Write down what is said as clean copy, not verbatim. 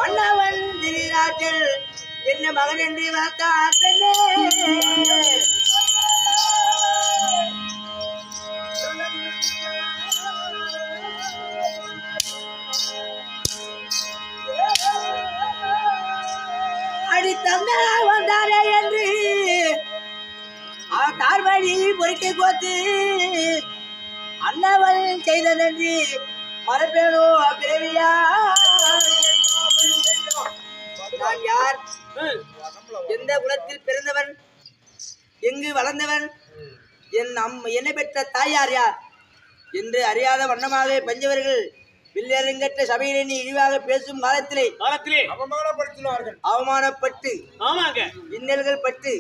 மன்னவன் திருநாட்டில் என்ன மகன் என்று வளர்த்தார் பெண்ணே. அடி தந்தால் வந்தாரே என்று அவன் தார்வழி பொறுக்கை கோத்து அண்ணவன் செய்த நன்றி மறப்பேனோ பிறவியா. நான் யார், எந்த குலத்தில் பிறந்தவன், எங்கு வளர்ந்தவன், என்னை பெற்ற தாயார் யார் என்று அறியாத வண்ணமாக பஞ்சவர்கள் வில்லரங்கற்ற சபையிலே நீ இழிவாக பேசும் காலத்திலே அவமானப்படுத்தினார்கள். அவமானப்பட்டு இன்னல்கள் பட்டு